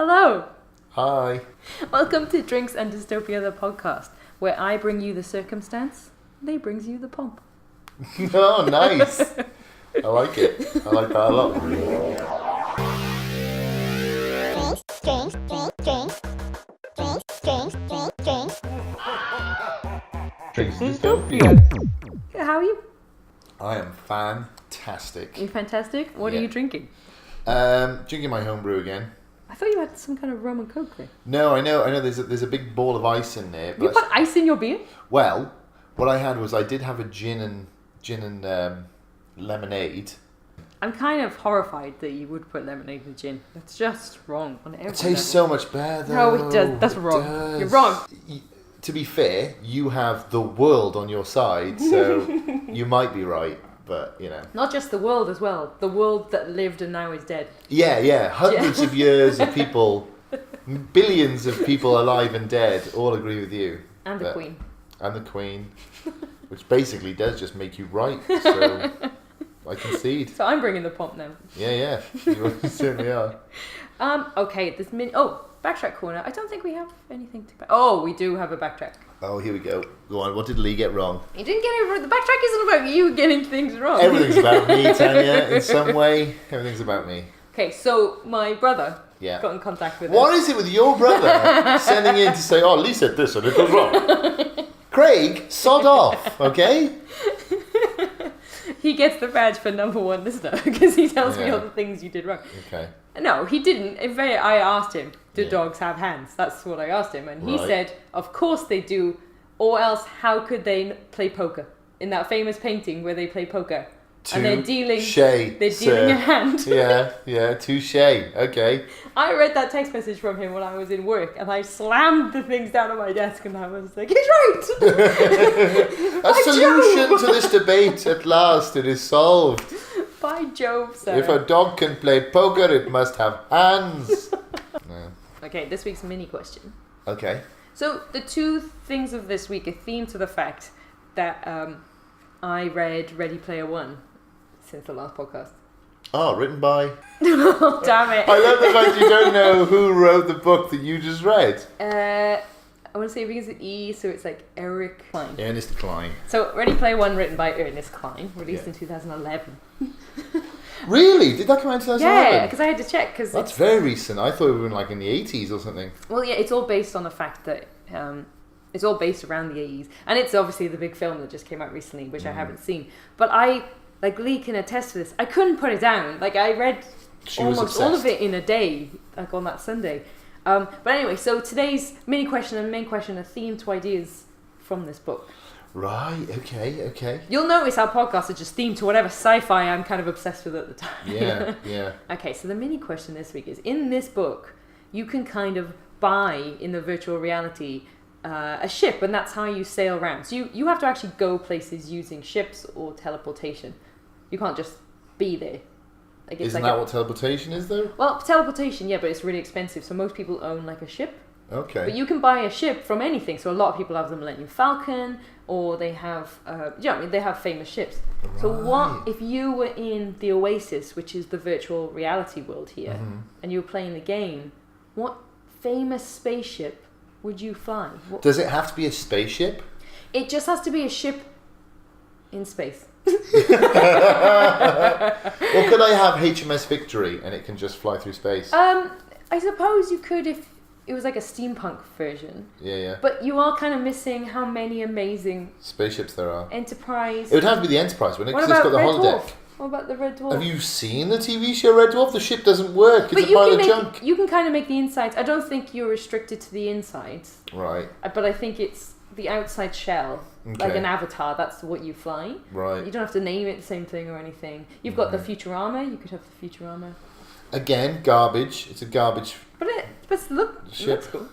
Hello! Hi. Welcome to Drinks and Dystopia, the podcast, where I bring you the circumstance, they brings you the pomp. Oh, nice. I like it. I like that a lot. Drinks Dystopia. How are you? I am fantastic. You fantastic? What are Yeah. you drinking? Drinking my homebrew again. I thought you had some kind of rum and coke there. No, I know. There's a big ball of ice in there. You But put ice in your beer? well, what I had was I did have a gin and lemonade. I'm kind of horrified that you would put lemonade in gin. That's just wrong on every It tastes so much better, though. No, it does. That's wrong. Does. You're wrong. To be fair, you have the world on your side, so you might be right. But, you know. Not just the world as well. The world that lived and now is dead. Yeah. Hundreds of years of people, billions of people alive and dead, all agree with you. And the Queen. And the Queen, which basically does just make you right. So I concede. So I'm bringing the pomp now. Yeah. You certainly are. Okay, backtrack corner. I don't think we have anything to Oh, we do have a backtrack. Oh, here we go. Go on. What did Lee get wrong? You didn't get it wrong. The backtrack isn't about you getting things wrong. Everything's about me, Tanya. In some way, everything's about me. Okay, so my brother Yeah. got in contact with What us. is it with your brother sending in to say, oh, Lee said this and it was wrong? Craig, sod off, okay? He gets the badge for number one listener because he tells me Yeah. all the things you did wrong. Okay. No, he didn't. In fact, I asked him, do Yeah. dogs have hands? That's what I asked him. And he Right. said, of course they do. Or else, how could they play poker? In that famous painting where they play poker. And they're dealing a hand. Yeah, touche. Okay. I read that text message from him when I was in work, and I slammed the things down on my desk, and I was like, "He's right." A solution to this debate at last. It is solved. By Jove, sir. If a dog can play poker, it must have hands. No. Okay, this week's mini question. Okay. So the two things of this week are themed to the fact that I read Ready Player One since the last podcast. Oh, written by... Oh, damn it. I love the fact you don't know who wrote the book that you just read. I want to say it begins with E, so it's like Eric Cline. Ernest Cline. So Ready Player One, written by Ernest Cline, released in 2011. Really? Did that come out in 2011? Yeah, because I had to check. Cause That's very recent. I thought it was like in the 80s or something. Well, yeah, it's all based on the fact that it's all based around the 80s. And it's obviously the big film that just came out recently, which I haven't seen. But Lee can attest to this. I couldn't put it down. Like, I read almost all of it in a day, like on that Sunday. But anyway, so today's mini question and main question are themed to ideas from this book. Right, okay. You'll notice our podcasts are just themed to whatever sci-fi I'm kind of obsessed with at the time. Yeah. Okay, so the mini question this week is, in this book, you can kind of buy, in the virtual reality, a ship, and that's how you sail around. So you have to actually go places using ships or teleportation. You can't just be there. Like, Isn't that what teleportation is, though? Well, teleportation, yeah, but it's really expensive, so most people own, like, a ship. Okay. But you can buy a ship from anything, so a lot of people have the Millennium Falcon, or they have, they have famous ships. Right. So what if you were in the Oasis, which is the virtual reality world here, and you were playing the game, what famous spaceship would you fly? Does it have to be a spaceship? It just has to be a ship in space. Or could I have HMS Victory and it can just fly through space? I suppose you could if it was like a steampunk version. Yeah. But you are kind of missing how many amazing Spaceships there are. Enterprise. It would have to be the Enterprise, wouldn't it? What Because it's about got the Red holodeck. Dwarf? What about the Red Dwarf? Have you seen the TV show Red Dwarf? The ship doesn't work. It's But a pile of you junk. you can kind of make the insides. I don't think you're restricted to the insides. Right. But I think it's the outside shell. Okay. Like an avatar, that's what you fly. Right. You don't have to name it the same thing or anything. You've got the Futurama, you could have the Futurama. Again, garbage. It's a garbage But look, it ship. looks cool.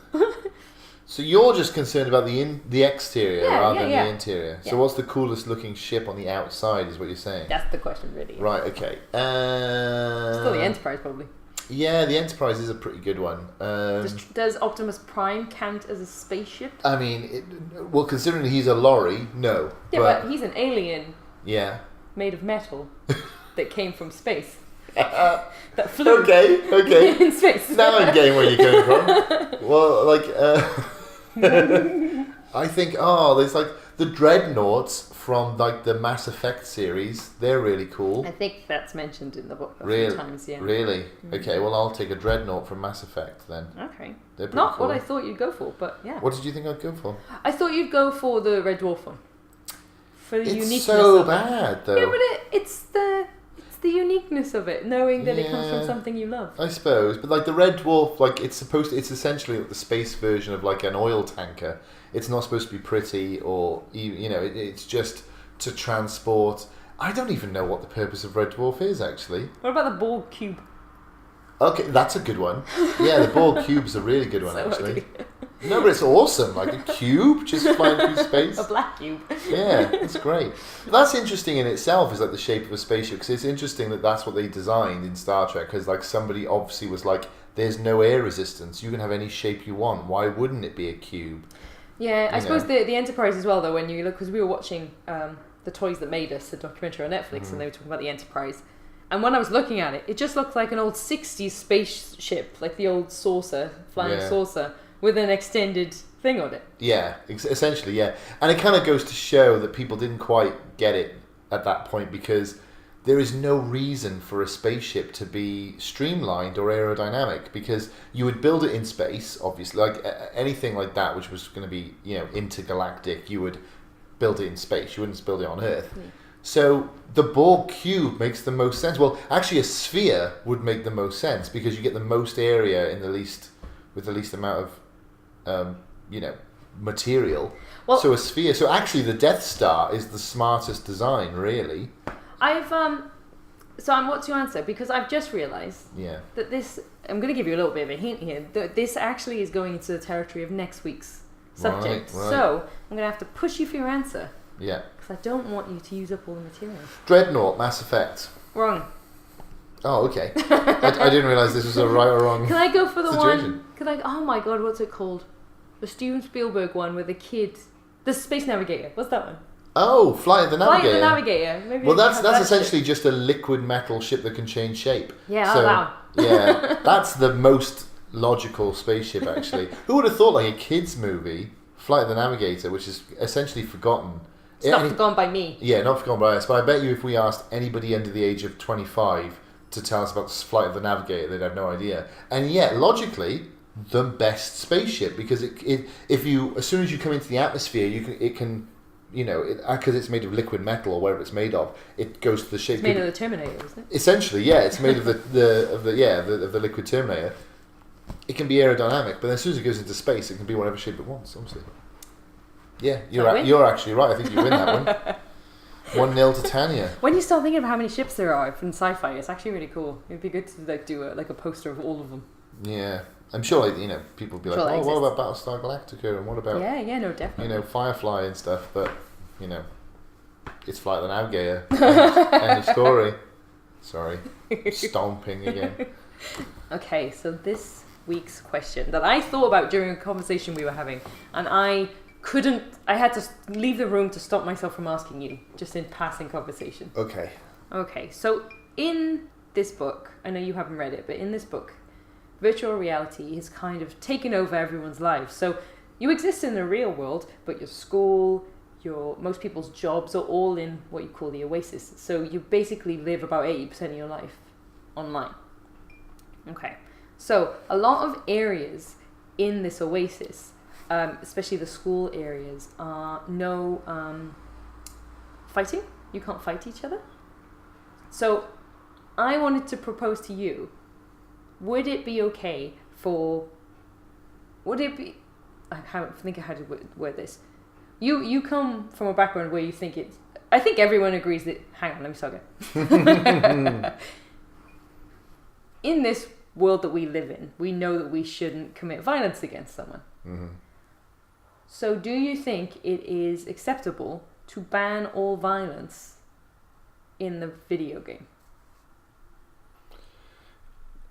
So you're just concerned about the exterior rather than yeah. the interior. Yeah. So what's the coolest looking ship on the outside is what you're saying? That's the question, really. Right, okay. Still the Enterprise, probably. Yeah, the Enterprise is a pretty good one. Does Optimus Prime count as a spaceship? I mean, considering he's a lorry, no. Yeah, but he's an alien yeah. made of metal that came from space. that flew Okay. in space. Now I'm getting where you're going from. Well, like, I think, there's like the dreadnoughts from like the Mass Effect series. They're really cool. I think that's mentioned in the book a Really? few times, yeah. Really? Okay, well, I'll take a dreadnought from Mass Effect then. Okay. They're pretty Not cool. what I thought you'd go for, but yeah. What did you think I'd go for? I thought you'd go for the Red Dwarf one. For the It's uniqueness so of it. bad, though. Yeah, but it's the uniqueness of it, knowing that it comes from Yeah. something you love. I suppose, but like the Red Dwarf, like it's essentially like the space version of like an oil tanker. It's not supposed to be pretty or it's just to transport. I don't even know what the purpose of Red Dwarf is actually. What about the Borg cube? Okay, that's a good one. Yeah, the Borg cube's a really good one So actually. ugly. No, but it's awesome. Like a cube just flying through space. A black cube. Yeah, it's great. But that's interesting in itself, is like the shape of a spaceship, because it's interesting that that's what they designed in Star Trek, because like somebody obviously was like, there's no air resistance, you can have any shape you want, why wouldn't it be a cube? Yeah, I You suppose know. the Enterprise as well, though, when you look, because we were watching The Toys That Made Us, the documentary on Netflix, and they were talking about the Enterprise. And when I was looking at it, it just looked like an old 60s spaceship, like the old saucer, flying saucer, with an extended thing on it. Yeah, essentially, yeah. And it kind of goes to show that people didn't quite get it at that point, because there is no reason for a spaceship to be streamlined or aerodynamic, because you would build it in space, obviously, like anything like that, which was going to be, intergalactic, you would build it in space, you wouldn't build it on Earth. Yeah. So the Borg cube makes the most sense. Well, actually a sphere would make the most sense, because you get the most area in with the least amount of material. Well, so a sphere. So actually, the Death Star is the smartest design, really. What's your answer? Because I've just realised that this. I'm going to give you a little bit of a hint here. That this actually is going into the territory of next week's subject. Right. So I'm going to have to push you for your answer. Yeah. Because I don't want you to use up all the material. Dreadnought, Mass Effect. Wrong. Oh, okay. I didn't realise this was a right or wrong. Can I go for the situation. one? Oh my god, what's it called? The Steven Spielberg one with the kid, the Space Navigator. What's that one? Oh, Flight of the Navigator. Flight of the Navigator. Maybe Well, that's that essentially just a liquid metal ship that can change shape. Yeah, so, that one. Yeah, that's the most logical spaceship, actually. Who would have thought, like, a kids' movie, Flight of the Navigator, which is essentially forgotten. It's not forgotten by me. Yeah, not forgotten by us. But I bet you if we asked anybody under the age of 25 to tell us about Flight of the Navigator, they'd have no idea. And yet, logically, the best spaceship, because as soon as you come into the atmosphere, because it's made of liquid metal or whatever it's made of, it goes to the shape. It's made of the Terminator, isn't it? Essentially, yeah, it's made of the liquid Terminator. It can be aerodynamic, but as soon as it goes into space, it can be whatever shape it wants. Obviously. Yeah, you're actually right. I think you win that one. 1-0 to Tanya. When you start thinking of how many ships there are from sci-fi, it's actually really cool. It'd be good to do a poster of all of them. Yeah, I'm sure people will be like, what about Battlestar Galactica, and what about no, definitely. Firefly and stuff, but it's Flight of the Navigator. End of story. Sorry, stomping again. Okay, so this week's question that I thought about during a conversation we were having, and I had to leave the room to stop myself from asking you, just in passing conversation. Okay, so in this book, I know you haven't read it, but in this book, virtual reality has kind of taken over everyone's lives. So you exist in the real world, but your school, most people's jobs are all in what you call the oasis. So you basically live about 80% of your life online. Okay, so a lot of areas in this oasis, especially the school areas, are no fighting. You can't fight each other. So I wanted to propose to you, would it be okay I think how to word this. You come from a background where you think I think everyone agrees that, hang on, let me start again. In this world that we live in, we know that we shouldn't commit violence against someone. Mm-hmm. So do you think it is acceptable to ban all violence in the video game?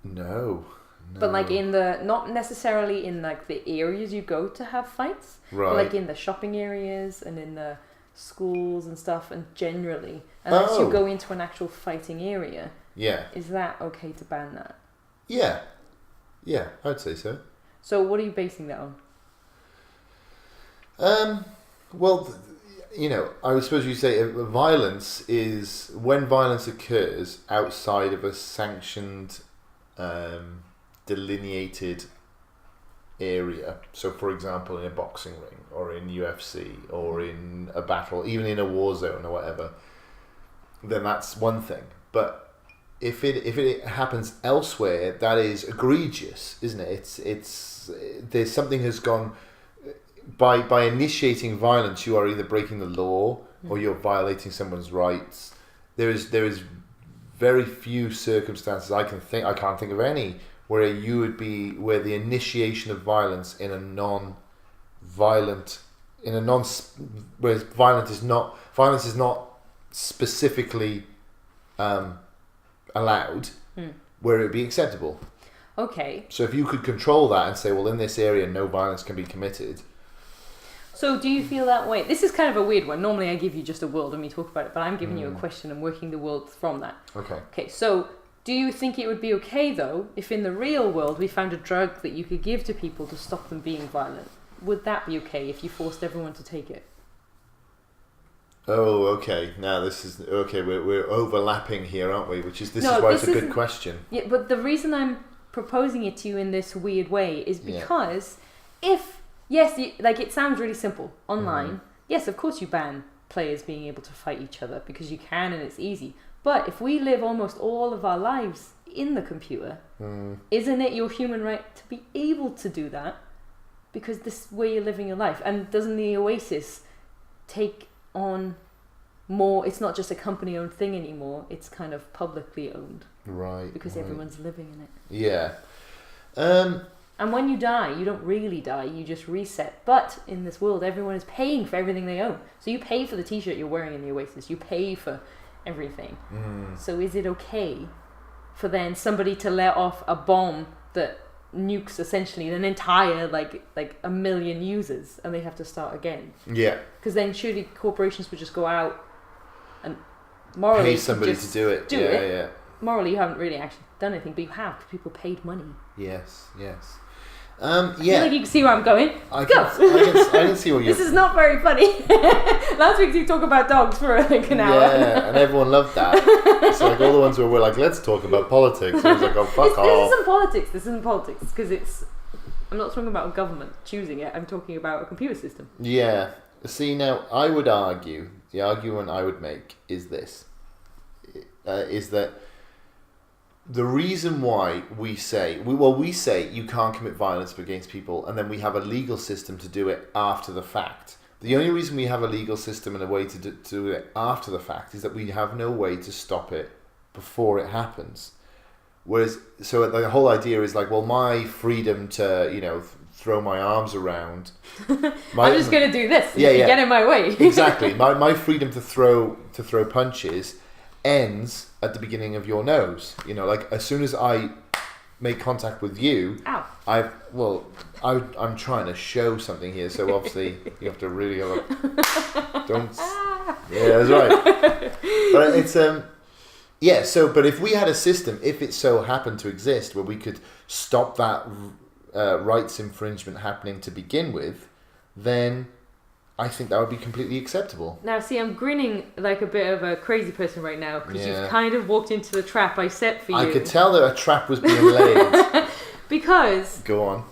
No. But like not necessarily in like the areas you go to have fights, right? But like in the shopping areas and in the schools and stuff, and generally, unless you go into an actual fighting area, Yeah. Is that okay to ban that? Yeah. Yeah, I'd say so. So what are you basing that on? Well, I suppose you say violence is when violence occurs outside of a sanctioned, delineated area. So, for example, in a boxing ring, or in UFC, or in a battle, even in a war zone or whatever, then that's one thing. But if it happens elsewhere, that is egregious, isn't it? It's there's something has gone. By initiating violence, you are either breaking the law or you're violating someone's rights. There is very few circumstances I can't think of any where where the initiation of violence where violence is not specifically allowed, where it would be acceptable. Okay. So if you could control that and say, well, in this area no violence can be committed. So do you feel that way? This is kind of a weird one. Normally I give you just a world and we talk about it, but I'm giving you a question and working the world from that. Okay, so do you think it would be okay, though, if in the real world we found a drug that you could give to people to stop them being violent? Would that be okay if you forced everyone to take it? Oh, okay. Now this is... Okay, we're overlapping here, aren't we? This is why it's a good question. Yeah, but the reason I'm proposing it to you in this weird way is because if... Yes, it sounds really simple. Online, yes, of course you ban players being able to fight each other because you can and it's easy. But if we live almost all of our lives in the computer, isn't it your human right to be able to do that? Because this is where you're living your life. And doesn't the Oasis take on more... It's not just a company-owned thing anymore. It's kind of publicly owned. Right. Because everyone's living in it. Yeah. And when you die, you don't really die, you just reset. But in this world, everyone is paying for everything they own. So you pay for the t-shirt you're wearing in the Oasis. You pay for everything. So is it okay for then somebody to let off a bomb that nukes essentially an entire, like 1 million users, and they have to start again? Yeah. Because then surely corporations would just go out and morally... Pay somebody to do it. Yeah. Morally, you haven't really actually done anything, but you have, because people paid money. Yes. I feel like you can see where I'm going. I can see what you're... This is not very funny. Last week you talked about dogs for like an hour. Yeah, and everyone loved that. It's like all the ones who were like, let's talk about politics. I was like, oh, fuck off. This isn't politics, because it's... I'm not talking about a government choosing it. I'm talking about a computer system. Yeah. See, now, I would argue, the argument I would make is this. Is that the reason why we say you can't commit violence against people, and then we have a legal system to do it after the fact. The only reason we have a legal system and a way to do it after the fact is that we have no way to stop it before it happens. Whereas, so the whole idea is like, well, my freedom to, throw my arms around. I'm just going to do this. If you get in my way. Exactly. My freedom to throw punches ends at the beginning of your nose. Like as soon as I make contact with you, I'm trying to show something here, so obviously you have to really don't. Yeah, that's right. But it's but if we had a system, if it so happened to exist, where we could stop that rights infringement happening to begin with, then I think that would be completely acceptable. Now, see, I'm grinning like a bit of a crazy person right now, because you've kind of walked into the trap I set for you. I could tell that a trap was being laid. Because... Go on.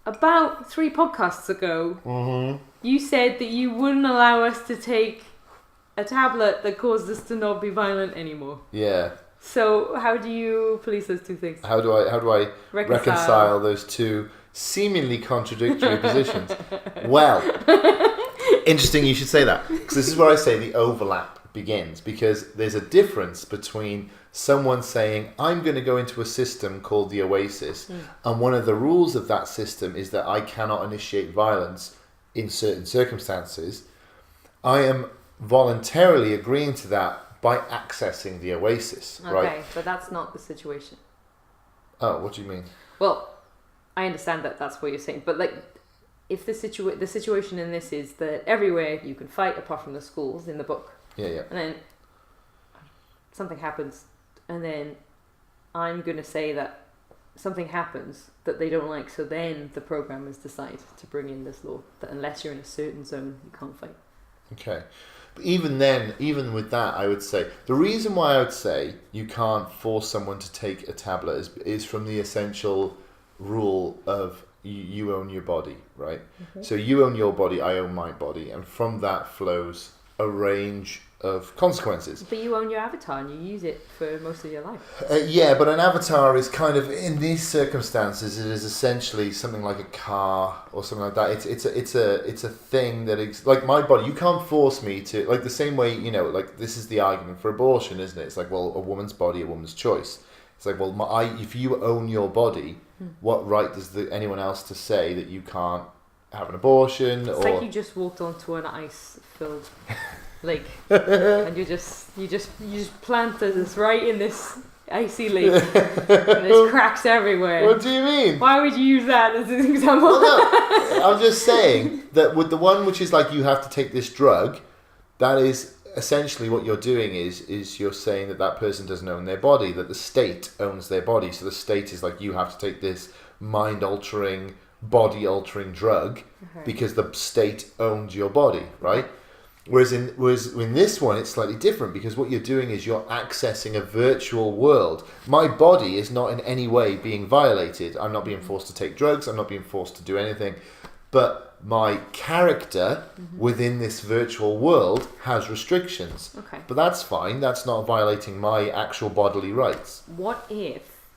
About 3 podcasts ago, you said that you wouldn't allow us to take a tablet that caused us to not be violent anymore. Yeah. So, how do you police those two things? How do I reconcile those two seemingly contradictory positions? Well... Interesting you should say that, because this is where I say the overlap begins, because there's a difference between someone saying, I'm going to go into a system called the Oasis, and one of the rules of that system is that I cannot initiate violence in certain circumstances. I am voluntarily agreeing to that by accessing the Oasis, right? Okay, but that's not the situation. Oh, what do you mean? Well, I understand that that's what you're saying, but like... If the situation in this is that everywhere you can fight apart from the schools in the book. Yeah. And then something happens and then I'm going to say that something happens that they don't like, so then the programmers decide to bring in this law that unless you're in a certain zone, you can't fight. Okay. But even then, even with that, I would say the reason why I would say you can't force someone to take a tablet is from the essential rule of you own your body, right? Mm-hmm. So you own your body, I own my body, and from that flows a range of consequences. But you own your avatar and you use it for most of your life. Yeah, but an avatar is kind of, in these circumstances, it is essentially something like a car or something like that. It's a thing that like my body. You can't force me to, like the same way, like this is the argument for abortion, isn't it? It's like, well, a woman's body, a woman's choice. It's like, well, if you own your body, what right does anyone else to say that you can't have an abortion? It's like you just walked onto an ice-filled lake, and you just planted us right in this icy lake. And there's cracks everywhere. What do you mean? Why would you use that as an example? Well, no, I'm just saying that with the one which is like you have to take this drug, that is essentially what you're doing is you're saying that person doesn't own their body, that the state owns their body. So the state is like, you have to take this mind-altering, body-altering drug because the state owns your body, right? Whereas in this one, it's slightly different because what you're doing is you're accessing a virtual world. My body is not in any way being violated. I'm not being forced to take drugs. I'm not being forced to do anything. But my character within this virtual world has restrictions. Okay. But that's fine. That's not violating my actual bodily rights. What if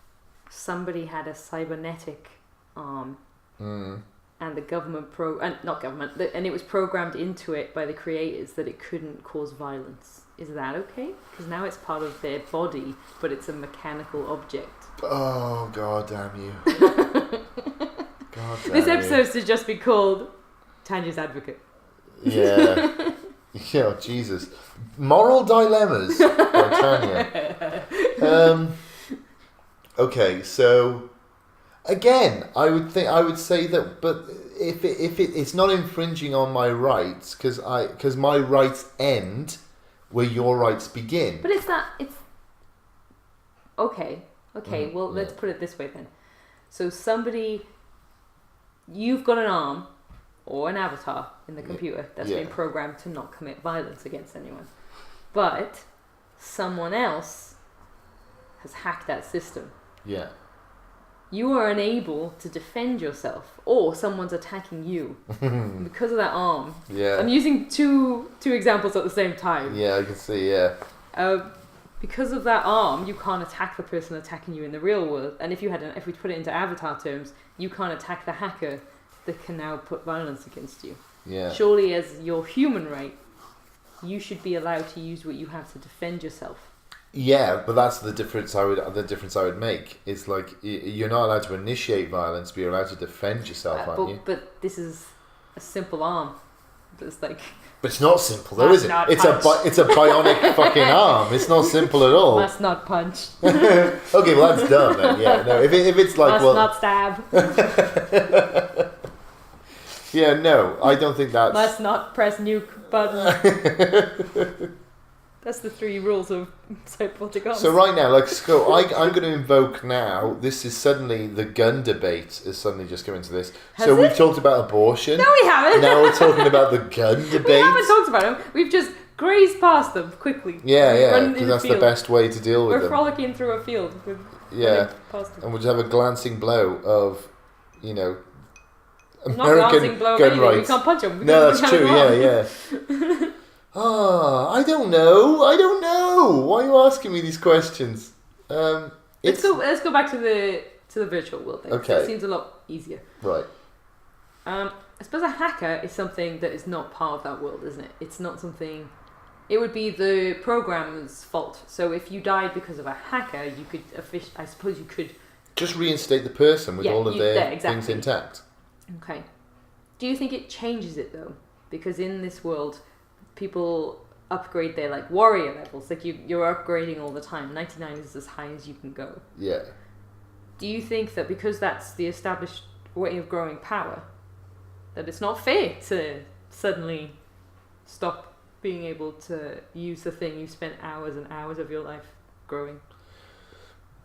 somebody had a cybernetic arm and the government and it was programmed into it by the creators that it couldn't cause violence? Is that okay? Because now it's part of their body, but it's a mechanical object. Oh, God damn you. God damn this episode should just be called Tanya's Advocate. Yeah. Yeah, Jesus. Moral dilemmas by Tanya. Okay, so again, I would say that, but if it's not infringing on my rights, because my rights end where your rights begin. But it's okay. Well, let's put it this way then. So you've got an arm or an avatar in the computer that's been programmed to not commit violence against anyone, but someone else has hacked that system. Yeah. You are unable to defend yourself, or someone's attacking you because of that arm. Yeah. I'm using two examples at the same time. Yeah, I can see. Yeah. Because of that arm, you can't attack the person attacking you in the real world. And if we put it into avatar terms, you can't attack the hacker that can now put violence against you. Yeah. Surely, as your human right, you should be allowed to use what you have to defend yourself. Yeah, but that's the difference I would make. It's like you're not allowed to initiate violence, but you're allowed to defend yourself, aren't you? But this is a simple arm. It's like. But it's not simple, though, is it? It's a bionic fucking arm. It's not simple at all. Must not punch. Okay, well that's dumb then. Yeah, no. If it's like must not stab. Yeah, no, I don't think that's. Must not press nuke button. That's the 3 rules of cybernetic arms. So right now, I'm going to invoke now. This is suddenly the gun debate is suddenly just coming to this. We've talked about abortion. No, we haven't. Now we're talking about the gun debate. We haven't talked about them. We've just grazed past them quickly. Yeah, because that's the best way to deal with them. We're frolicking through a field. And we'll just have a glancing blow of, American not glancing blow of gun anything. rights. We can't punch them. No, that's true. Yeah. I don't know. Why are you asking me these questions? Let's go back to the virtual world then. Okay. It seems a lot easier. Right. I suppose a hacker is something that is not part of that world, isn't it? It's not something. It would be the programmer's fault. So if you died because of a hacker, you could I suppose you could just reinstate the person with all of their things intact. Okay. Do you think it changes it though? Because in this world, people upgrade their warrior levels. You're upgrading all the time. 99 is as high as you can go. Yeah. Do you think that because that's the established way of growing power, that it's not fair to suddenly stop being able to use the thing you spent hours and hours of your life growing?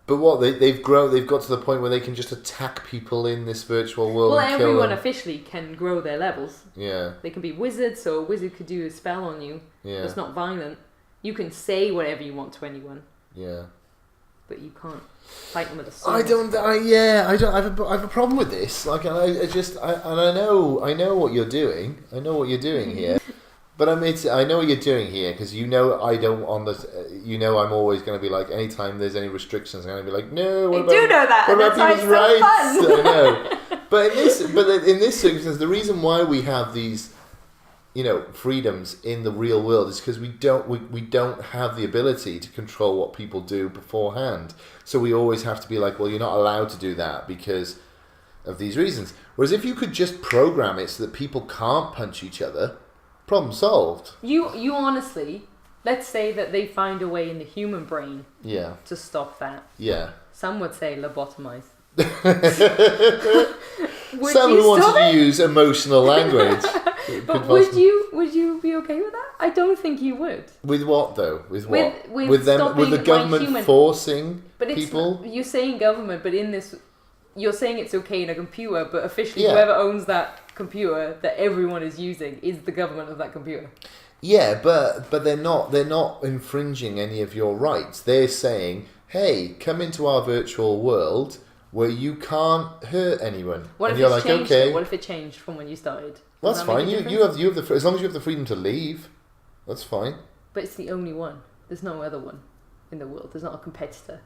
But what they've got to the point where they can just attack people in this virtual world. Well, and kill everyone them. officially can grow their levels. Yeah. They can be wizards, so a wizard could do a spell on you. Yeah. That's not violent. You can say whatever you want to anyone. Yeah. But you can't fight them with a sword. I have a problem with this. Like, I know what you're doing. I know what you're doing here. But I know what you're doing here because I don't I'm always going to be like, anytime there's any restrictions, I'm going to be like, no. I do know that. What about that's people's why rights? it's so fun. I know. But in this circumstance, the reason why we have these, freedoms in the real world is because we don't have the ability to control what people do beforehand. So we always have to be like, well, you're not allowed to do that because of these reasons. Whereas if you could just program it so that people can't punch each other, problem solved. You honestly, let's say that they find a way in the human brain to stop that. Yeah. Some would say lobotomize. Some who wanted to use emotional language. But would you be okay with that? I don't think you would. With what though? With what? With the government forcing people? You're saying government, but in this, you're saying it's okay in a computer, but officially whoever owns that computer that everyone is using is the government of that computer. Yeah, but they're not infringing any of your rights. They're saying, hey, come into our virtual world where you can't hurt anyone. What and if you're it's like, changed? okay. What if it changed from when you started? Well, that's fine. You have the as long as you have the freedom to leave, that's fine. But it's the only one. There's no other one in the world. There's not a competitor.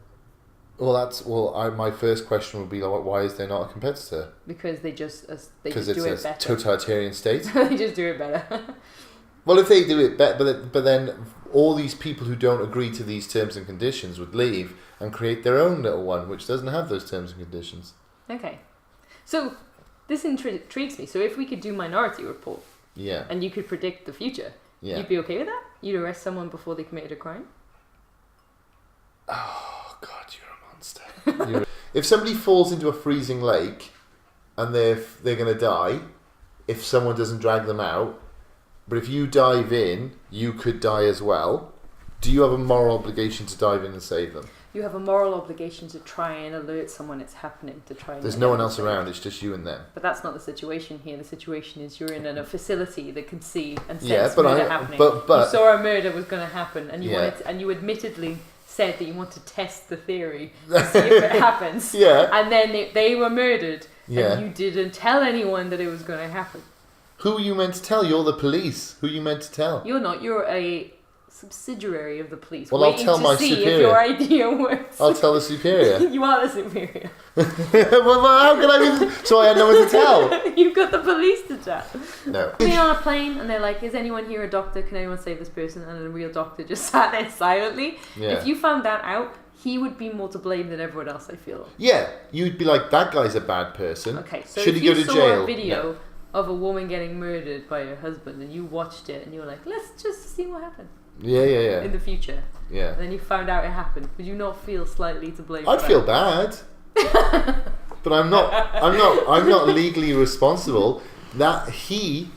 Well, my first question would be, like, why is there not a competitor? Because they just do it better. Because it's a totalitarian state. They just do it better. Well, if they do it better, but then all these people who don't agree to these terms and conditions would leave and create their own little one, which doesn't have those terms and conditions. Okay. So, this intrigues me. So if we could do Minority Report, and you could predict the future, you'd be okay with that? You'd arrest someone before they committed a crime? Oh, God, you're a monster. If somebody falls into a freezing lake and they're going to die, if someone doesn't drag them out, but if you dive in, you could die as well. Do you have a moral obligation to dive in and save them? You have a moral obligation to try and alert someone it's happening, to try and... There's no one else around, it's just you and them. But that's not the situation here. The situation is you're in a facility that can see and sense murder happening. You saw a murder was going to happen, and you admittedly said that you want to test the theory to see if it happens. And then they were murdered, and you didn't tell anyone that it was going to happen. Who are you meant to tell? You're the police. Who are you meant to tell? You're not. You're a subsidiary of the police. Well, I'll tell my superior. If your idea works. I'll tell the superior. You are the superior. Well, how can I be... So I had no one to tell. You've got the police to tell. No. They're on a plane and they're like, is anyone here a doctor? Can anyone save this person? And the real doctor just sat there silently. Yeah. If you found that out, he would be more to blame than everyone else, I feel. Yeah. You'd be like, that guy's a bad person. Okay, so should if he go to you jail? saw a video of a woman getting murdered by her husband and you watched it and you were like, let's just see what happened. Yeah. In the future. Yeah. And then you found out it happened. Would you not feel slightly to blame? I'd feel bad. But I'm not legally responsible. That he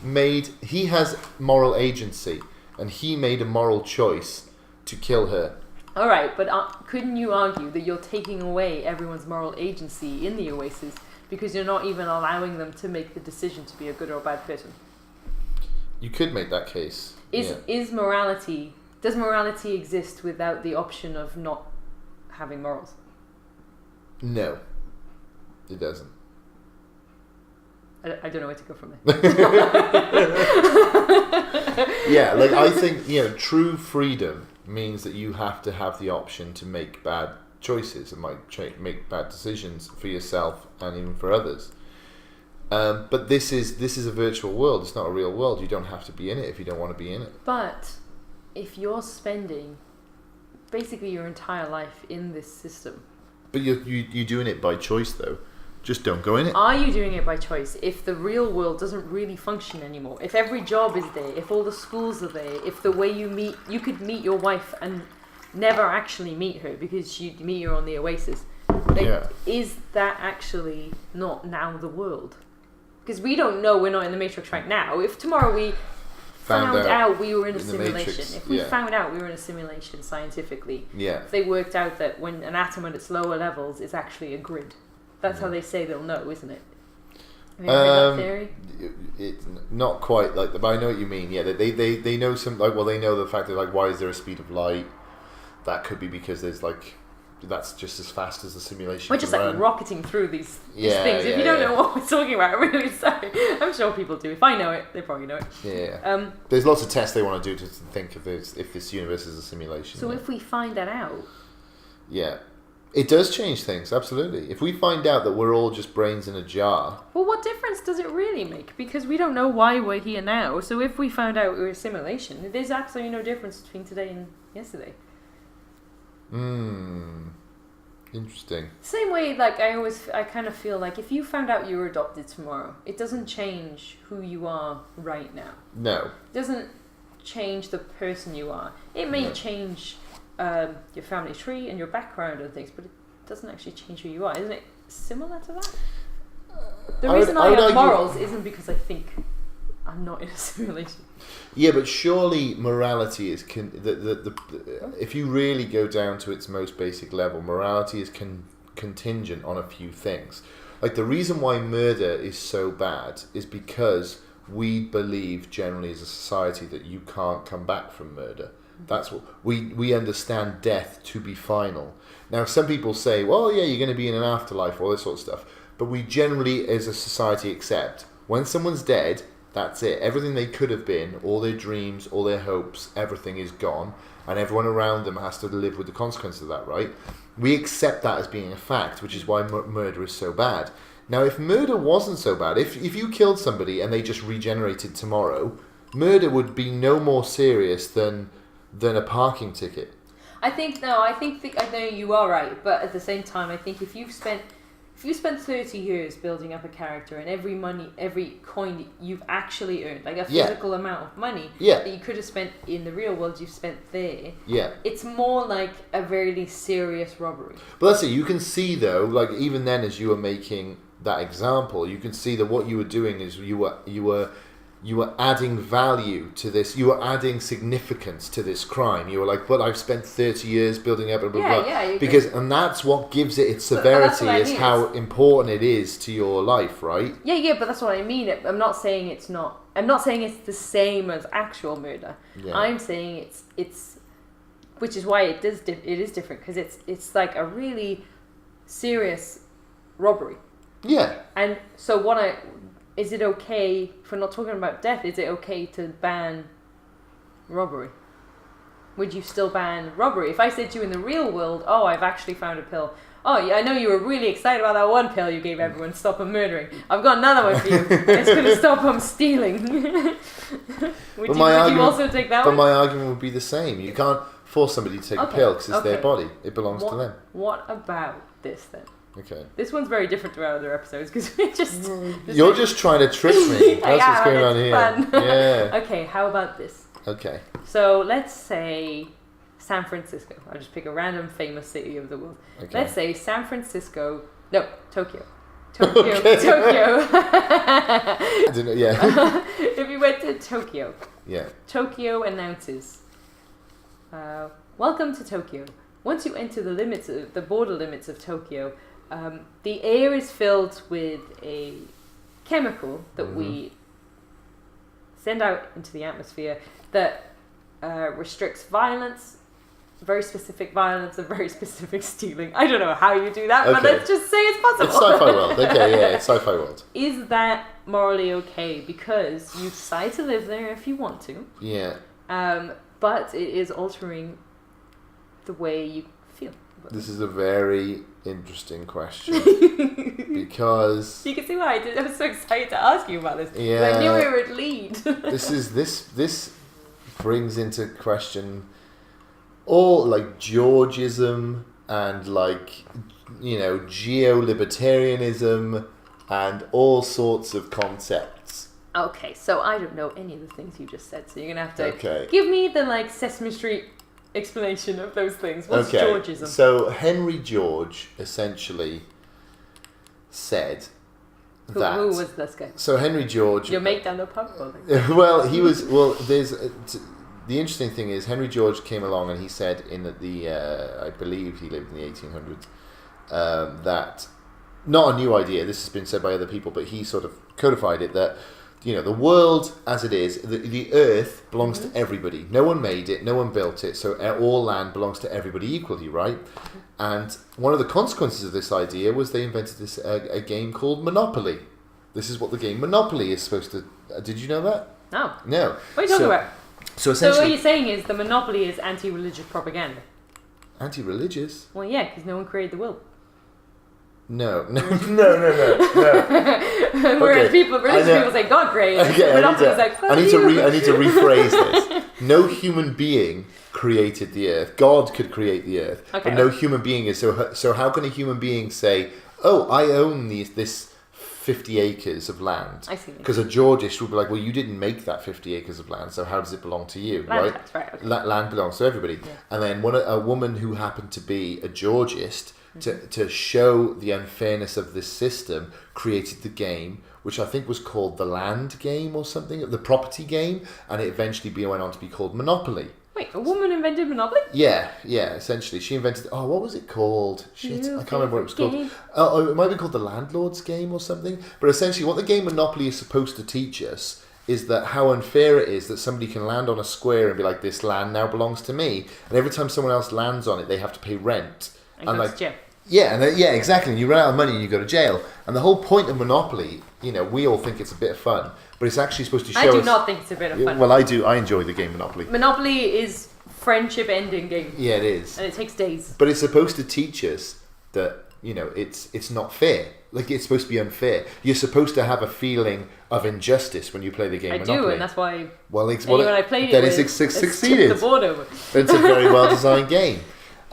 has moral agency and he made a moral choice to kill her. All right, but couldn't you argue that you're taking away everyone's moral agency in the Oasis because you're not even allowing them to make the decision to be a good or a bad person? You could make that case. Does morality exist without the option of not having morals? No, it doesn't. I don't know where to go from there. Yeah, like I think, true freedom means that you have to have the option to make bad choices and make bad decisions for yourself and even for others. But this is a virtual world. It's not a real world. You don't have to be in it if you don't want to be in it. But if you're spending basically your entire life in this system... But you're doing it by choice, though. Just don't go in it. Are you doing it by choice? If the real world doesn't really function anymore, if every job is there, if all the schools are there, if the way you could meet your wife and never actually meet her because you'd meet her on the Oasis, is that actually not now the world? Because we don't know, we're not in the Matrix right now. If tomorrow we found out we were in a simulation, Matrix, if we found out we were in a simulation scientifically, yeah, if they worked out that when an atom at its lower levels is actually a grid, that's how they say they'll know, isn't it? Have you heard that theory? It's not quite like that, but I know what you mean. Yeah, they know some, like, well, they know the fact that, like, why is there a speed of light? That could be because there's, like, that's just as fast as the simulation. We're just like rocketing through these things. If you don't know what we're talking about, I'm really sorry. I'm sure people do. If I know it, they probably know it. Yeah. There's lots of tests they want to do to think if this universe is a simulation. So if we find that out, it does change things. Absolutely. If we find out that we're all just brains in a jar, well, what difference does it really make? Because we don't know why we're here now. So if we found out we were a simulation, there's absolutely no difference between today and yesterday. Interesting. Same way, like, I kind of feel like if you found out you were adopted tomorrow, it doesn't change who you are right now. No. It doesn't change the person you are. It may change your family tree and your background and things, but it doesn't actually change who you are. Isn't it similar to that? The reason I have morals isn't because I think I'm not in a simulation. Yeah, but surely morality is if you really go down to its most basic level, morality is contingent on a few things. Like, the reason why murder is so bad is because we believe generally as a society that you can't come back from murder. That's what we understand death to be final. Now, some people say, well, yeah, you're going to be in an afterlife, all this sort of stuff. But we generally, as a society, accept when someone's dead, that's it. Everything they could have been, all their dreams, all their hopes, everything is gone. And everyone around them has to live with the consequences of that, right? We accept that as being a fact, which is why murder is so bad. Now, if murder wasn't so bad, if you killed somebody and they just regenerated tomorrow, murder would be no more serious than a parking ticket. I know you are right, but at the same time, I think if you spent 30 years building up a character and every coin you've actually earned, like a physical amount of money that you could have spent in the real world, you've spent there. Yeah. It's more like a very serious robbery. But that's it. You can see, though, like, even then, as you were making that example, you can see that what you were doing is you were adding value to this. You were adding significance to this crime. You were like, well, I've spent 30 years building up, blah, blah, blah. And that's what gives it its severity, is how important it is to your life, right? Yeah, but that's what I mean. I'm not saying it's the same as actual murder. Yeah. I'm saying it's which is why it is different, because it's like a really serious robbery. Yeah. And so is it okay, if we're not talking about death, is it okay to ban robbery? Would you still ban robbery? If I said to you in the real world, oh, I've actually found a pill. Oh, yeah, I know you were really excited about that one pill you gave everyone, stop them murdering. I've got another one for you. It's going to stop them stealing. would you also take that one? But my argument would be the same. You can't force somebody to take a pill because it's their body. It belongs to them. What about this then? Okay. This one's very different to our other episodes because we're just... You're just trying to trick me. That's what's going on here. Fun. Yeah. Okay, how about this? Okay. So let's say San Francisco. I'll just pick a random famous city of the world. Okay. Let's say San Francisco... No, Tokyo. Tokyo. Okay. Tokyo. I didn't know, yeah. If you went to Tokyo. Yeah. Tokyo announces, welcome to Tokyo. Once you enter the border limits of Tokyo, the air is filled with a chemical that we send out into the atmosphere that restricts violence, very specific violence, and very specific stealing. I don't know how you do that, but let's just say it's possible. It's sci-fi world. Okay, yeah, it's sci-fi world. Is that morally okay? Because you decide to live there if you want to. Yeah. But it is altering the way you feel. This is a very interesting question because you can see why I was so excited to ask you about this. Yeah, I knew it would lead. This brings into question all like Georgism and like geo-libertarianism and all sorts of concepts. Okay, so I don't know any of the things you just said, so you're gonna have to give me the like Sesame Street explanation of those things. What's Georgism? So Henry George essentially said that. Who was this guy? So Henry George. Your mate down the pub? Well, he was. Well, there's. The interesting thing is Henry George came along and he said in I believe he lived in the 1800s, that, not a new idea, this has been said by other people, but he sort of codified it, that, the world as it is, the earth belongs to everybody. No one made it, no one built it, so all land belongs to everybody equally, right? And one of the consequences of this idea was they invented this a game called Monopoly. This is what the game Monopoly is supposed to... did you know that? No. No. What are you talking about? So essentially... So what you're saying is the Monopoly is anti-religious propaganda? Anti-religious? Well, yeah, because no one created the will. No. Whereas religious people say God created. Okay, Monopoly's like, I need to rephrase this. No human being created the earth. God could create the earth, but no human being is. So how can a human being say, "Oh, I own this 50 acres of land"? I see. Because a Georgist would be like, "Well, you didn't make that 50 acres of land, so how does it belong to you?" Land right? Right. Okay. Land belongs to everybody. Yeah. And then a woman who happened to be a Georgist, to show the unfairness of this system, created the game, which I think was called the land game or something, the property game, and it eventually went on to be called Monopoly. Wait, a woman invented Monopoly? Yeah, essentially. She invented... Oh, what was it called? Shit, I can't remember what it was called. Oh, it might be called the landlord's game or something. But essentially, what the game Monopoly is supposed to teach us is that how unfair it is that somebody can land on a square and be like, this land now belongs to me. And every time someone else lands on it, they have to pay rent. And go to jail. Yeah, exactly. And you run out of money and you go to jail. And the whole point of Monopoly, we all think it's a bit of fun, but it's actually supposed to show us... I do not think it's a bit of fun. Well, I do. I enjoy the game Monopoly. Monopoly is friendship-ending game. Yeah, it is. And it takes days. But it's supposed to teach us that, it's not fair. Like, it's supposed to be unfair. You're supposed to have a feeling of injustice when you play the game Monopoly. I do, and that's why... Well, when I played then it, it's succeeded. Tipped the board over. It's a very well-designed game.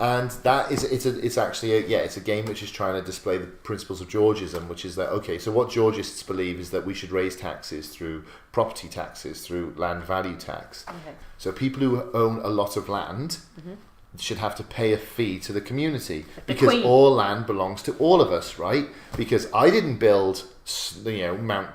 And that is, it's actually it's a game which is trying to display the principles of Georgism, which is that, okay, so what Georgists believe is that we should raise taxes through property taxes, through land value tax. Okay. So people who own a lot of land should have to pay a fee to the community, because all land belongs to all of us, right? Because I didn't build, Mount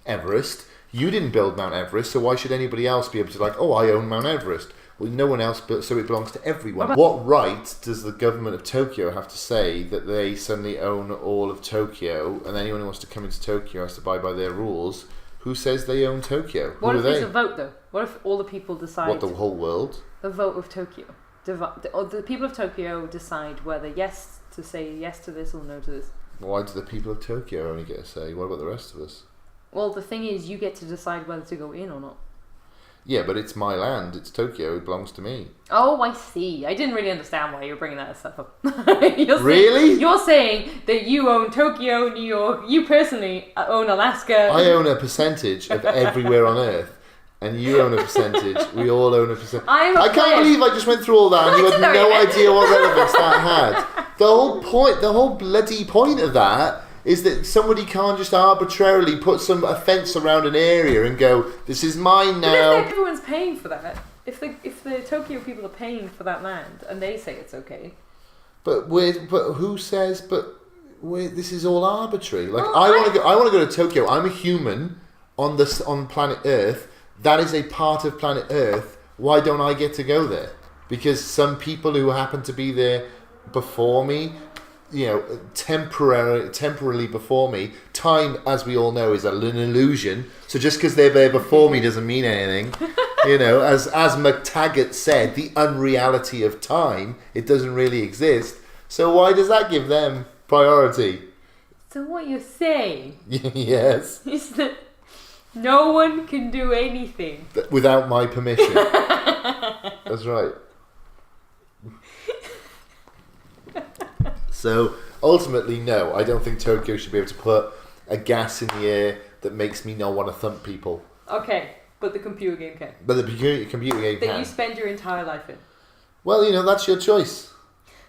Everest, you didn't build Mount Everest, so why should anybody else be able to I own Mount Everest? Well, no one else built, so it belongs to everyone. What right does the government of Tokyo have to say that they suddenly own all of Tokyo, and anyone who wants to come into Tokyo has to abide by their rules? Who says they own Tokyo? What if there's a vote, though? What if all the people decide... What, the whole world? The vote of Tokyo. The people of Tokyo decide whether to say yes to this or no to this. Why do the people of Tokyo only get a say? What about the rest of us? Well, the thing is, you get to decide whether to go in or not. Yeah, but it's my land. It's Tokyo. It belongs to me. Oh, I see. I didn't really understand why you're bringing that stuff up. You're saying that you own Tokyo, New York. You personally own Alaska. I own a percentage of everywhere on Earth. And you own a percentage. We all own a percentage. I can't believe I just went through all that and you had no idea what relevance that had. The whole bloody point of that is that somebody can't just arbitrarily put a fence around an area and go, this is mine now. But if everyone's paying for that, if the Tokyo people are paying for that land and they say it's okay. But who says, this is all arbitrary. Like, I want to go to Tokyo. I'm a human on planet Earth. That is a part of planet Earth. Why don't I get to go there? Because some people who happen to be there before me, temporarily before me. Time, as we all know, is an illusion. So just because they're there before me doesn't mean anything. As McTaggart said, the unreality of time, it doesn't really exist. So why does that give them priority? So what you're saying yes, is that no one can do anything without my permission. That's right. So ultimately, no, I don't think Tokyo should be able to put a gas in the air that makes me not want to thump people. Okay, but the computer game can. But the computer game can. That you spend your entire life in. Well, that's your choice.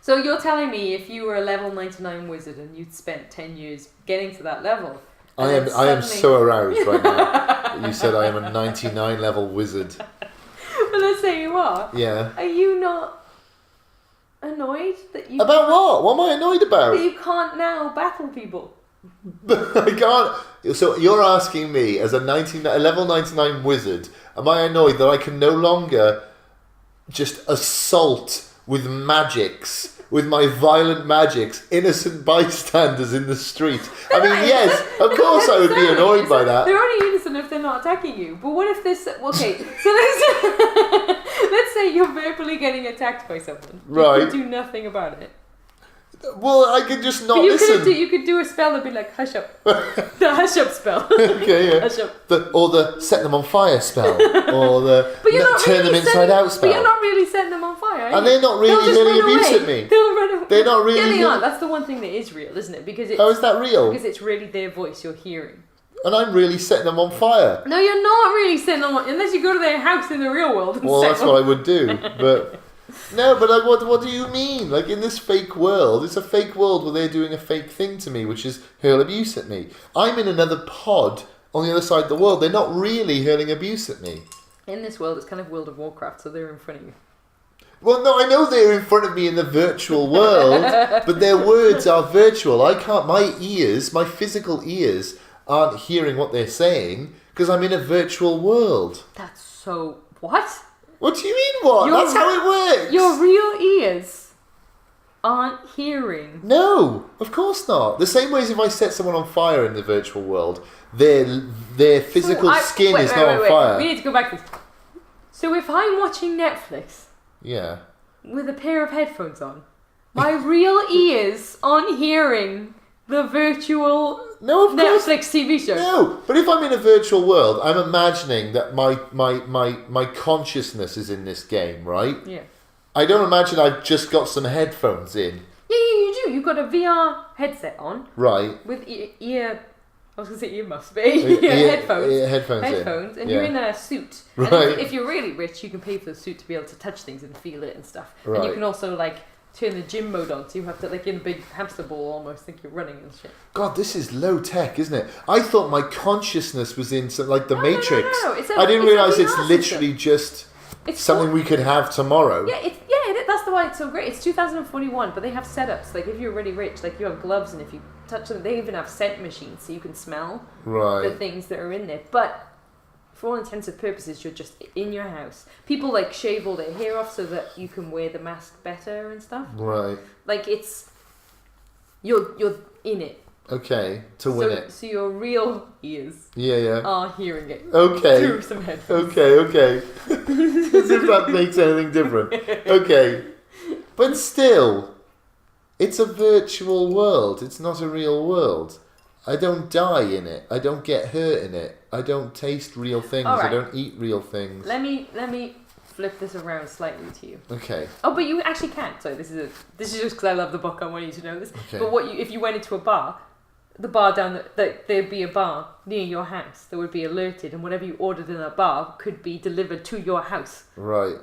So you're telling me if you were a level 99 wizard and you'd spent 10 years getting to that level... I am so aroused right now that you said I am a 99 level wizard. Well, let's say you are. Yeah. Are you not annoyed that you... About what? What am I annoyed about? That you can't now battle people. I can't. So you're asking me, as a level 99 wizard, am I annoyed that I can no longer just assault with magics, with my violent magics, innocent bystanders in the street? I mean, yes, of course I would be annoyed by that. They're only innocent if they're not attacking you. But what if this? Okay, so let's say you're verbally getting attacked by someone. Right. You can do nothing about it. Well, I could just not But listen. you could do a spell that'd be like hush up. The hush up spell. Okay, yeah. Hush up. Or the set them on fire spell, or the But you're not turn really them inside out spell. But you're not really setting them on fire. And they're not really hurling abuse at me. They'll run away. They're not really. Yeah, they are. That's the one thing that is real, isn't it? Because it's, how is that real? Because it's really their voice you're hearing. And I'm really setting them on fire. No, you're not really setting them on, unless you go to their house in the real world. And Well, set that's them. what I would do, but. No, but like, what do you mean? Like, in this fake world, it's a fake world where they're doing a fake thing to me, which is hurl abuse at me. I'm in another pod on the other side of the world. They're not really hurling abuse at me. In this world, it's kind of World of Warcraft, so they're in front of you. Well, no, I know they're in front of me in the virtual world, but their words are virtual. I can't, my physical ears aren't hearing what they're saying because I'm in a virtual world. That's so... What? What do you mean what? That's how it works. Your real ears aren't hearing. No, of course not. The same way as if I set someone on fire in the virtual world, their physical skin is not on fire. We need to go back to this. So if I'm watching Netflix Yeah. with a pair of headphones on, my real ears aren't hearing the virtual No, of course. Netflix TV show. No, but if I'm in a virtual world, I'm imagining that my consciousness is in this game, right? Yeah. I don't imagine I've just got some headphones in. Yeah, you do. You've got a VR headset on. Right. With I was going to say earmuffs, but headphones. Headphones and yeah. you're in a suit. Right. And if you're really rich, you can pay for the suit to be able to touch things and feel it and stuff. Right. And you can also, like, turn the gym mode on, so you have to, like, in a big hamster ball almost, think you're running and shit. God, this is low tech, isn't it? I thought my consciousness was in some, like the Matrix. No. I didn't realise it's VR literally just something we could have tomorrow. Yeah, that's the why it's so great. It's 2041, but they have setups. Like, if you're really rich, like, you have gloves, and if you touch them, they even have scent machines, so you can smell the things that are in there. But for all intents and purposes, you're just in your house. People, like, shave all their hair off so that you can wear the mask better and stuff. Right. Like, it's... You're in it. Okay, to win it. So your real ears are hearing it. Okay. Through some headphones. Okay. As if that makes anything different. Okay. But still, it's a virtual world. It's not a real world. I don't die in it. I don't get hurt in it. I don't taste real things. Right. I don't eat real things. Let me flip this around slightly to you. Okay. Oh, but you actually can't. Sorry, this is just because I love the book. I want you to know this. Okay. But if you went into a bar, the bar down there'd be a bar near your house that would be alerted, and whatever you ordered in that bar could be delivered to your house. Right.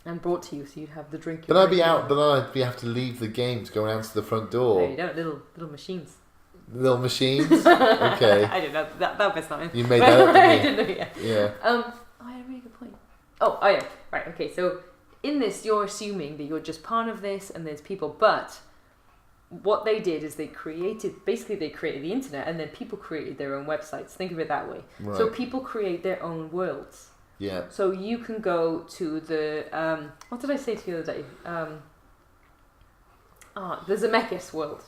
And brought to you, so you'd have the drink. But I'd be out. But then I'd have to leave the game to go and answer the front door. No, you don't. Little machines. Little machines. Okay. I don't know. That bit's not in. You made that up, didn't you? I didn't know. Yeah. Yeah. I had a really good point. Oh yeah. Right. Okay. So in this, you're assuming that you're just part of this, and there's people, but what they did is they created the internet, and then people created their own websites. Think of it that way. Right. So people create their own worlds. Yeah. So you can go to the what did I say to you the other day? The Zemeckis world,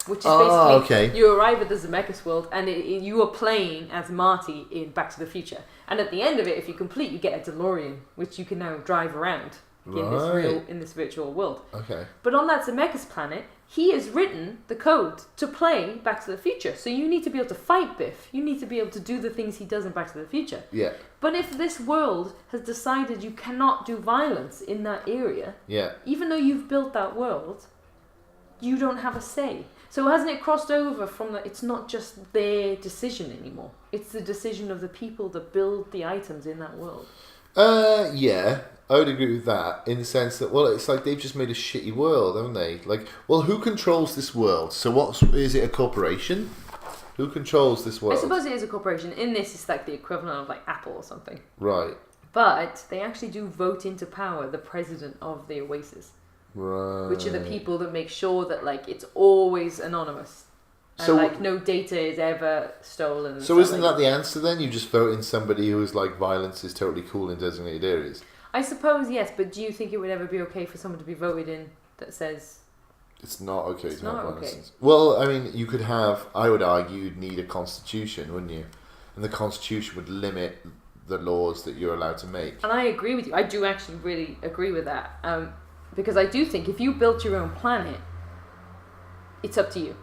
which is basically you arrive at the Zemeckis world, and you are playing as Marty in Back to the Future. And at the end of it, if you complete, you get a DeLorean, which you can now drive around in this virtual world. Okay. But on that Zemeckis planet, he has written the code to play Back to the Future. So you need to be able to fight Biff. You need to be able to do the things he does in Back to the Future. Yeah. But if this world has decided you cannot do violence in that area, even though you've built that world, you don't have a say. So hasn't it crossed over from that? It's not just their decision anymore. It's the decision of the people that build the items in that world. Yeah. I would agree with that in the sense that, well, it's like they've just made a shitty world, haven't they? Like, well, who controls this world? So is it a corporation? Who controls this world? I suppose it is a corporation. In this, it's like the equivalent of like Apple or something. Right. But they actually do vote into power the president of the Oasis. Right. Which are the people that make sure that like it's always anonymous. And So- like no data is ever stolen. and So stuff isn't like that the answer then? You just vote in somebody who's like violence is totally cool in designated areas. I suppose yes, but do you think it would ever be okay for someone to be voted in that says It's not okay It's to have not violence. okay. Well, I mean, you could have. I would argue you'd need a constitution, wouldn't you? And the constitution would limit the laws that you're allowed to make. And I agree with you. I do actually really agree with that. Because I do think if you built your own planet, it's up to you.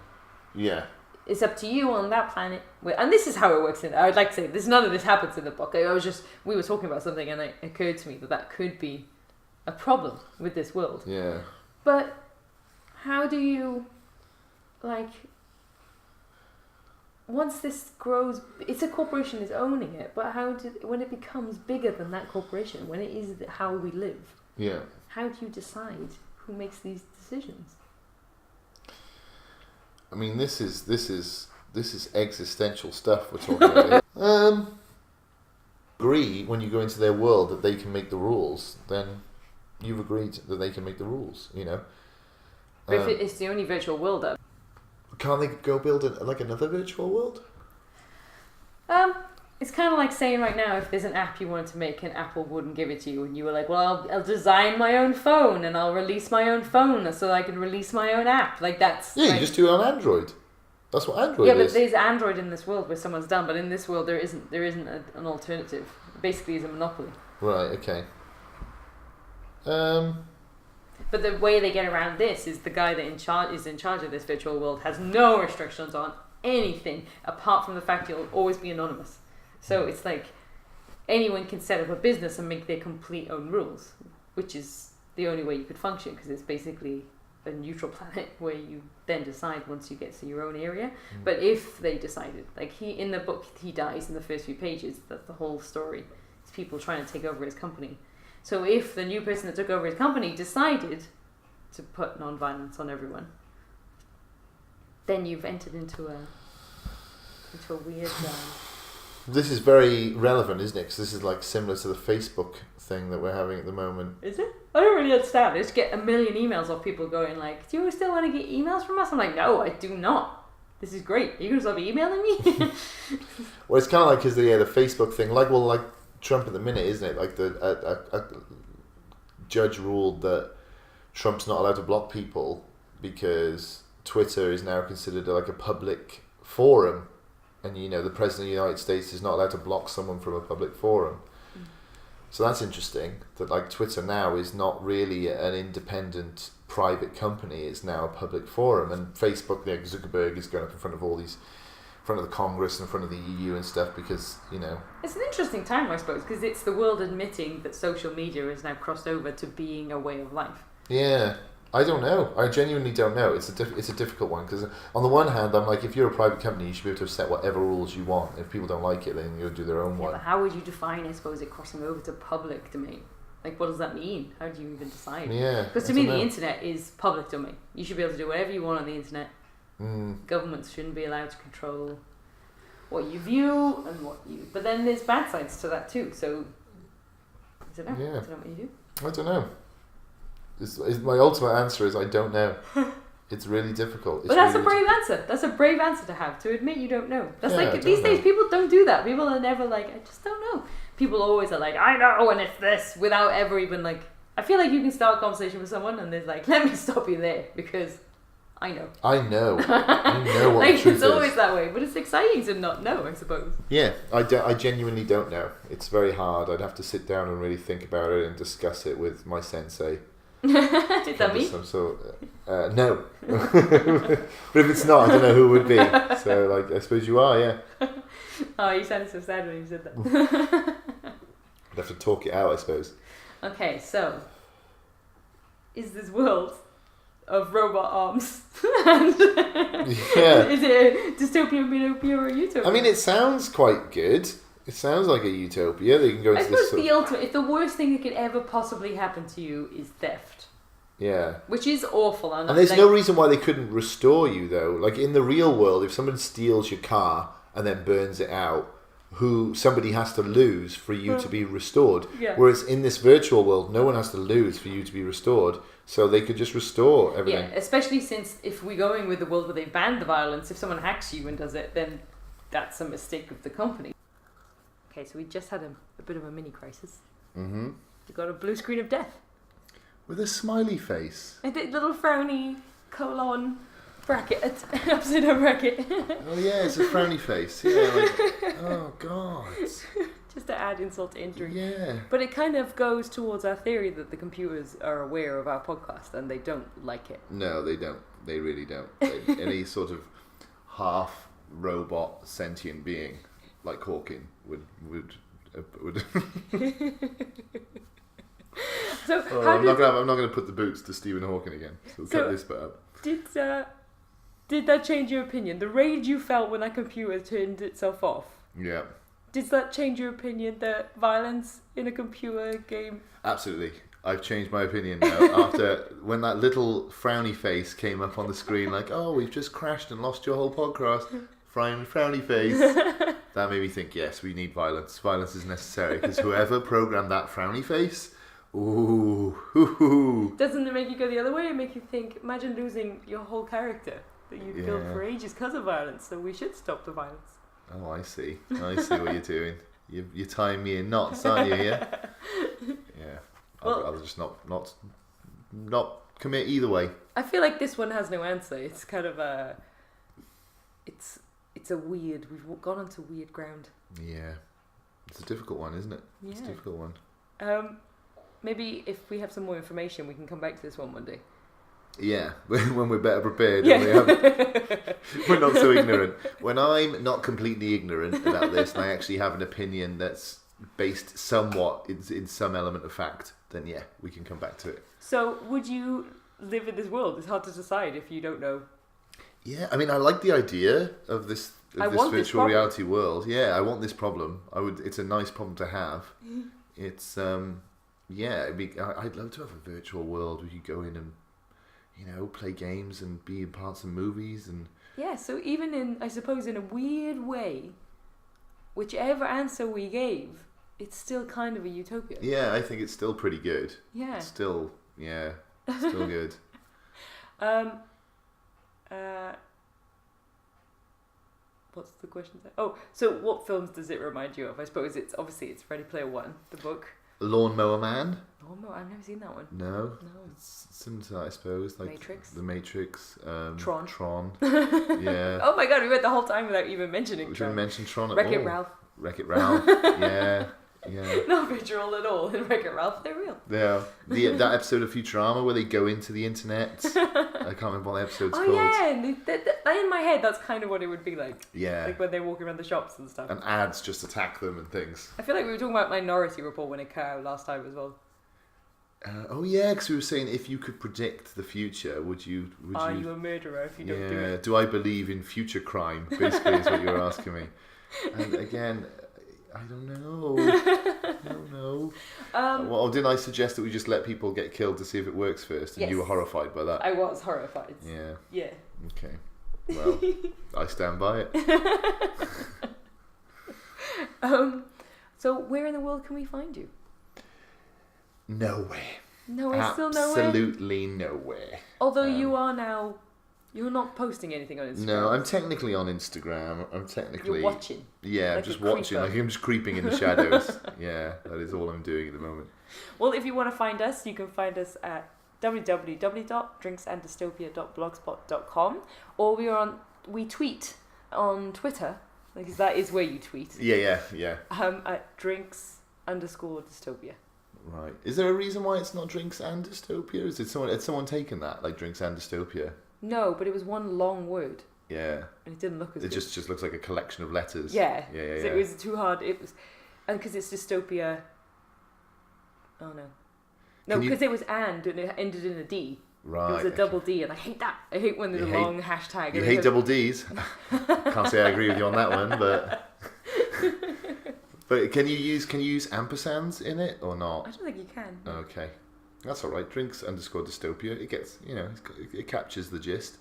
Yeah. It's up to you on that planet. And this is how it works. I would like to say this. None of this happens in the book. We were talking about something, and it occurred to me that could be a problem with this world. Yeah. But how do you, like, once this grows, it's a corporation is owning it, but when it becomes bigger than that corporation, when it is how we live, Yeah. how do you decide who makes these decisions? I mean, this is existential stuff we're talking about here. Agree when you go into their world that they can make the rules, then you've agreed that they can make the rules, you know. But if it's the only virtual world up, Can't they go build another virtual world? it's kind of like saying right now, if there's an app you wanted to make and Apple wouldn't give it to you, and you were like, well, I'll design my own phone and I'll release my own phone so I can release my own app. Like that's Yeah, like, you just do it on Android. That's what Android yeah, but is. there's Android in this world where someone's done, but in this world there isn't an alternative. Basically, it's a monopoly. Right. Okay. But the way they get around this is the guy that is in charge of this virtual world has no restrictions on anything apart from the fact he'll always be anonymous. So it's like anyone can set up a business and make their complete own rules, which is the only way you could function, because it's basically a neutral planet where you then decide once you get to your own area. But if they decided, like in the book, he dies in the first few pages. That's the whole story. It's people trying to take over his company. So if the new person that took over his company decided to put non-violence on everyone, then you've entered into a weird. This is very relevant, isn't it? Because this is like similar to the Facebook thing that we're having at the moment. Is it? I don't really understand. I just get a million emails of people going like, "Do you still want to get emails from us?" I'm like, "No, I do not. This is great. Are you going to stop emailing me?" Well, it's kind of like the Facebook thing. Like Trump at the minute, isn't it? Like a judge ruled that Trump's not allowed to block people because Twitter is now considered like a public forum, and you know the president of the United States is not allowed to block someone from a public forum. So that's interesting that like Twitter now is not really an independent private company; it's now a public forum. And Facebook, Zuckerberg is going up in front of all these. In front of the Congress, in front of the EU and stuff, because, you know... It's an interesting time, I suppose, because it's the world admitting that social media has now crossed over to being a way of life. Yeah, I don't know. I genuinely don't know. It's a difficult one, because on the one hand, I'm like, if you're a private company, you should be able to set whatever rules you want. If people don't like it, then you'll do their own one. But how would you define, I suppose, it crossing over to public domain? Like, what does that mean? How do you even decide? Yeah. Because to me, the internet is public domain. You should be able to do whatever you want on the internet. Governments shouldn't be allowed to control what you view and what you... But then there's bad sides to that too, so... I don't know. Yeah. I don't know what you do. I don't know. My ultimate answer is I don't know. It's really difficult. It's But that's really a brave answer. That's a brave answer to have, to admit you don't know. That's Yeah, I like, don't these days know. people don't do that. People are never like, I just don't know. People always are like, I know, and it's this, without ever even like... I feel like you can start a conversation with someone and there's like, let me stop you there, because I know. I know. I know what Like, the truth it's always is. that way, but it's exciting to not know, I suppose. Yeah, I genuinely don't know. It's very hard. I'd have to sit down and really think about it and discuss it with my sensei. Is that me? Some sort, no. But if it's not, I don't know who it would be. So, like, I suppose you are, yeah. Oh, you sounded so sad when you said that. I'd have to talk it out, I suppose. Okay, so is this world of robot arms and Yeah. is it a dystopia, midtopia, or a utopia? I mean, it sounds quite good. It sounds like a utopia. They can go I into this suppose the ultimate, if the worst thing that could ever possibly happen to you is theft, yeah. which is awful. And there's no reason why they couldn't restore you, though. Like, in the real world, if someone steals your car and then burns it out, who somebody has to lose for you to be restored. Yeah. Whereas in this virtual world, no one has to lose for you to be restored. So they could just restore everything. Yeah, especially since if we go in with the world where they banned the violence, if someone hacks you and does it, then that's a mistake of the company. Okay, so we just had a bit of a mini crisis. Mm-hmm. We got a blue screen of death. With a smiley face. A little frowny colon bracket, upside down bracket. Oh yeah, it's a frowny face. Yeah, like, oh god. Just to add insult to injury. Yeah. But it kind of goes towards our theory that the computers are aware of our podcast and they don't like it. No, they don't. They really don't. Any sort of half robot sentient being like Hawking would. So I'm not gonna put the boots to Stephen Hawking again. So we'll cut this bit up. Did that change your opinion? The rage you felt when that computer turned itself off. Yeah. Does that change your opinion that violence in a computer game? Absolutely. I've changed my opinion now after when that little frowny face came up on the screen like, oh, we've just crashed and lost your whole podcast. Frowny face. That made me think, yes, we need violence. Violence is necessary because whoever programmed that frowny face, ooh. Doesn't it make you go the other way and make you think, imagine losing your whole character that you built for ages because of violence, so we should stop the violence. Oh, I see what you're doing. You're tying me in knots, aren't you? Yeah. Yeah. I'll just not commit either way. I feel like this one has no answer. It's kind of it's a weird. We've gone onto weird ground. Yeah. It's a difficult one, isn't it? Yeah. It's a difficult one. Maybe if we have some more information, we can come back to this one day. Yeah, when we're better prepared. Yeah. We're not so ignorant. When I'm not completely ignorant about this and I actually have an opinion that's based somewhat in some element of fact, then yeah, we can come back to it. So would you live in this world? It's hard to decide if you don't know. Yeah, I mean, I like the idea of this virtual reality world. Yeah, I want this problem. It's a nice problem to have. It's I'd love to have a virtual world where you go in and play games and be in parts of movies and... Yeah, so even I suppose in a weird way, whichever answer we gave, it's still kind of a utopia. Yeah, I think it's still pretty good. Yeah. It's still good. What's the question? Oh, so what films does it remind you of? I suppose it's Ready Player One, the book. Lawnmower Man. Lawnmower, I've never seen that one. No. It's similar to that, I suppose. Like Matrix. The Matrix. Tron. Yeah. Oh my god, we went the whole time without even mentioning Tron. We didn't mention Tron at all. Wreck-It Ralph. Wreck-It Ralph. Yeah. Not virtual at all in Wreck-It Ralph, they're real. Yeah. That episode of Futurama where they go into the internet. I can't remember what the episode's called. Oh yeah, in my head that's kind of what it would be like. Yeah. Like when they walk around the shops and stuff. And ads just attack them and things. I feel like we were talking about Minority Report when it came out last time as well. Oh yeah, because we were saying if you could predict the future, would you? Are you a murderer if you don't do it? Do I believe in future crime? Basically, is what you were asking me. And again, I don't know. Well, didn't I suggest that we just let people get killed to see if it works first? And yes. You were horrified by that. I was horrified. Yeah. Yeah. Okay. Well, I stand by it. So where in the world can we find you? Nowhere. Nowhere, still nowhere? Absolutely nowhere. Although you are now... You're not posting anything on Instagram. No, I'm technically on Instagram. You're watching. Yeah, like I'm just watching. Like I'm just creeping in the shadows. Yeah, that is all I'm doing at the moment. Well, if you want to find us, you can find us at www.drinksanddystopia.blogspot.com, or we tweet on Twitter, because that is where you tweet. Yeah. At drinks_dystopia. Right. Is there a reason why it's not Drinks and Dystopia? Had someone taken that, like Drinks and Dystopia? No, but it was one long word. Yeah. And it didn't look as good. It just looks like a collection of letters. Yeah. Yeah. It was too hard. It was, and because it's dystopia. Oh no. No, because it was and it ended in a D. Right. It was a double D, and I hate that. I hate when there's a long hashtag. You hate double Ds. Can't say I agree with you on that one, but. But can you use ampersands in it or not? I don't think you can. Okay. That's all right. Drinks_Dystopia. It gets, it captures the gist.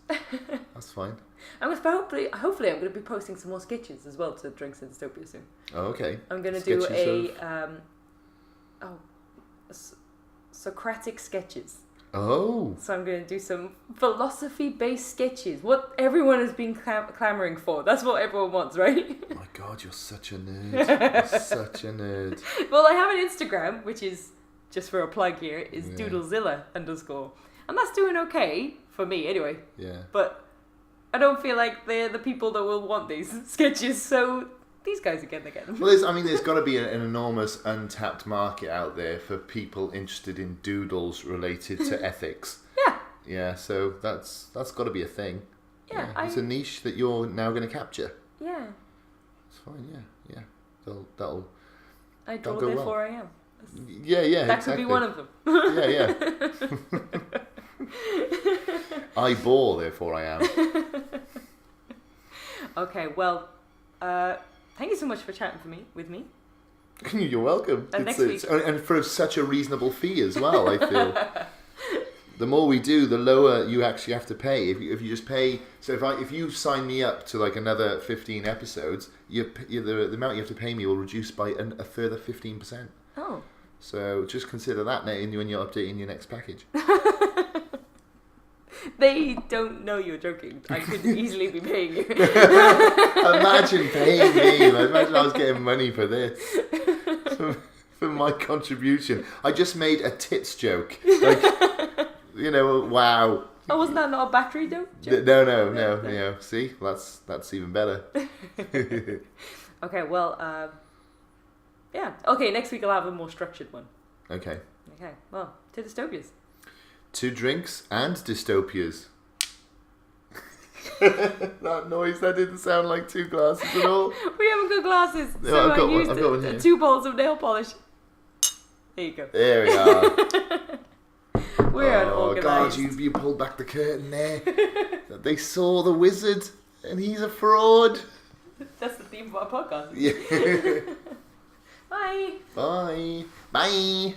That's fine. And hopefully I'm going to be posting some more sketches as well to Drinks and Dystopia soon. Oh, okay. I'm going to do Socratic sketches. Oh. So I'm going to do some philosophy-based sketches. What everyone has been clamoring for. That's what everyone wants, right? Oh my God, you're such a nerd. You're such a nerd. Well, I have an Instagram, which is, just for a plug here, is Doodlezilla_. And that's doing okay, for me anyway. Yeah. But I don't feel like they're the people that will want these sketches, so these guys again, they get them. Well, there's got to be an enormous untapped market out there for people interested in doodles related to ethics. Yeah. Yeah, so that's got to be a thing. Yeah. It's a niche that you're now going to capture. Yeah. It's fine, yeah. That'll I draw, go therefore well. I am. Yeah, that exactly. could be one of them. Yeah. I bore, therefore I am. Okay, well, thank you so much for chatting with me. You're welcome. And next week. And for such a reasonable fee as well, I feel. The more we do, the lower you actually have to pay. If you just pay, so if you sign me up to like another 15 episodes, the amount you have to pay me will reduce by a further 15%. Oh. So just consider that when you're updating your next package. They don't know you're joking. I could easily be paying you. Imagine paying me. Imagine I was getting money for this. For my contribution. I just made a tits joke. Like, wow. Oh, wasn't that not a battery joke? No. See? That's even better. Okay, well, yeah. Okay, next week I'll have a more structured one. Okay. Well, to Dystopias. To Drinks and Dystopias. That noise, that didn't sound like two glasses at all. We haven't got glasses, No, so I've got I one here. used 2 balls of nail polish. There you go. There we are. We're unorganised. God, you pulled back the curtain there. They saw the wizard, and he's a fraud. That's the theme of our podcast. Yeah. Bye. Bye. Bye.